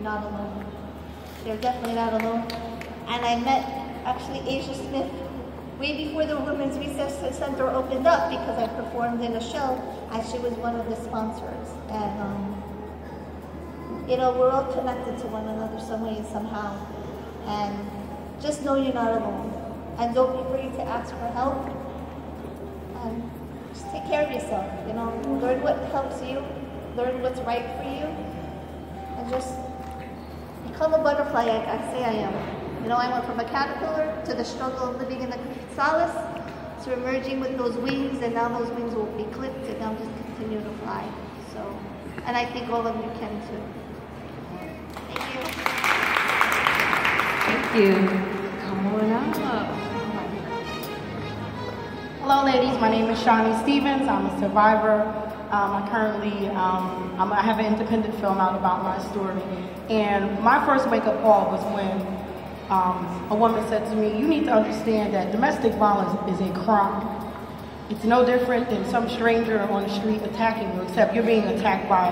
Not alone. They're definitely not alone. And I met actually Asia Smith way before the Women's Resource Center opened up, because I performed in a show and she was one of the sponsors. And you know, we're all connected to one another some way and somehow. And just know you're not alone. And don't be afraid to ask for help. And just take care of yourself, you know. Learn what helps you, learn what's right for you, and just become a butterfly, I say I am. You know, I went from a caterpillar to the struggle of living in the chrysalis to emerging with those wings, and now those wings will be clipped and I'll just continue to fly. So, and I think all of you can too. Thank you. Thank you. Come on up. Hello ladies, my name is Shawnee Stevens. I'm a survivor. I currently, I have an independent film out about my story. And my first wake-up call was when a woman said to me, you need to understand that domestic violence is a crime. It's no different than some stranger on the street attacking you, except you're being attacked by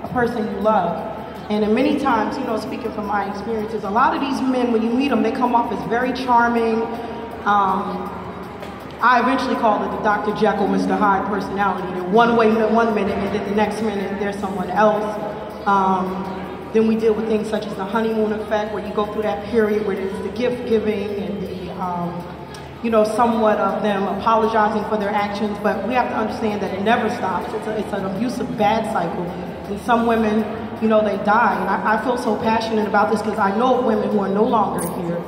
a person you love. And in many times, you know, speaking from my experiences, a lot of these men, when you meet them, they come off as very charming. I eventually called it the Dr. Jekyll, Mr. Hyde personality. They're one way one minute, and then the next minute there's someone else. Then we deal with things such as the honeymoon effect, where you go through that period where there's the gift giving and the, you know, somewhat of them apologizing for their actions. But we have to understand that it never stops. It's an abusive bad cycle. And some women, you know, they die. And I feel so passionate about this because I know of women who are no longer here.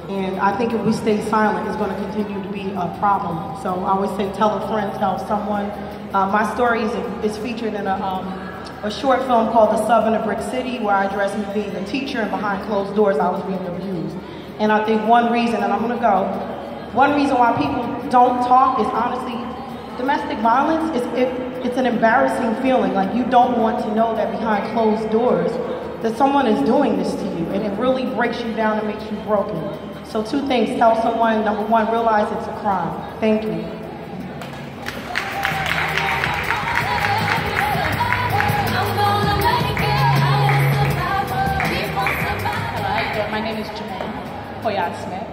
And I think if we stay silent, it's going to continue to be a problem. So I always say, tell a friend, tell someone. My story is featured in a short film called The Sub in a Brick City, where I address me being a teacher, and behind closed doors I was being abused. And I think one reason, and I'm going to go, one reason why people don't talk is honestly, domestic violence, it's an embarrassing feeling. Like, you don't want to know that behind closed doors that someone is doing this to you, and it really breaks you down and makes you broken. So two things: tell someone, number one, realize it's a crime. Thank you. Hello, my name is Jermaine Poyat Smith.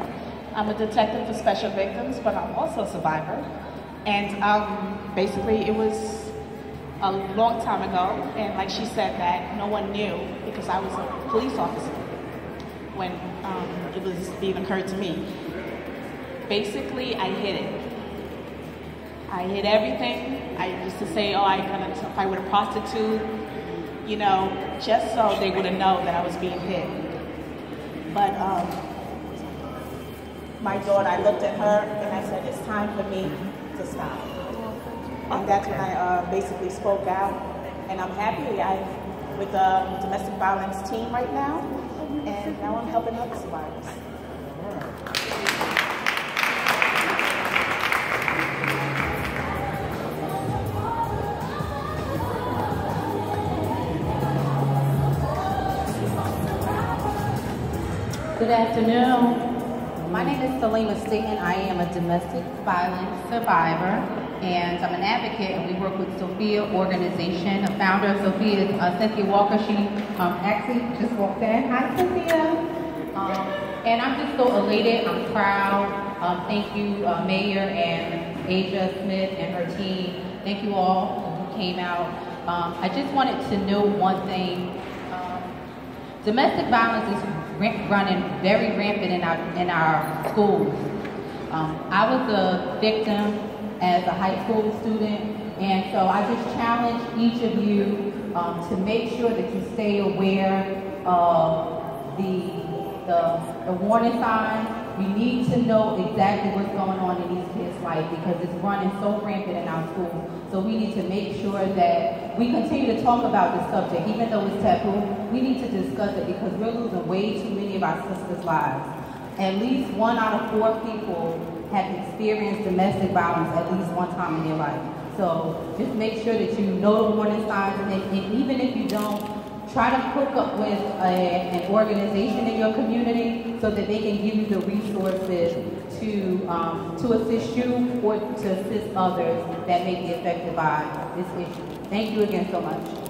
I'm a detective for special victims, but I'm also a survivor. And basically it was a long time ago, and like she said, that no one knew because I was a police officer when it even occurred to me. Basically, I hid it. I hid everything. I used to say, oh, I got into a fight with a prostitute, you know, just so they wouldn't know that I was being hit. But my daughter, I looked at her and I said, it's time for me to stop. And that's when I basically spoke out. And I'm happy I'm with the domestic violence team right now. And now I'm helping other survivors. Good afternoon. My name is Salima Staten. I am a domestic violence survivor, and I'm an advocate, and we work with Sophia Organization. The founder of Sophia is Cynthia Walker. She actually just walked in. Hi, Cynthia. And I'm just so elated. I'm proud. Thank you, Mayor and Asia Smith and her team. Thank you all who came out. I just wanted to know one thing. Domestic violence is running very rampant in our schools. I was a victim as a high school student, and so I just challenge each of you to make sure that you stay aware of the warning signs. We need to know exactly what's going on in these kids' life because it's running so rampant in our schools. So we need to make sure that we continue to talk about this subject, even though it's taboo. We need to discuss it because we're losing way too many of our sisters' lives. At least 1 out of 4 people have experienced domestic violence at least one time in their life. So just make sure that you know the warning signs, and even if you don't, try to hook up with an organization in your community so that they can give you the resources to assist you or to assist others that may be affected by this issue. Thank you again so much.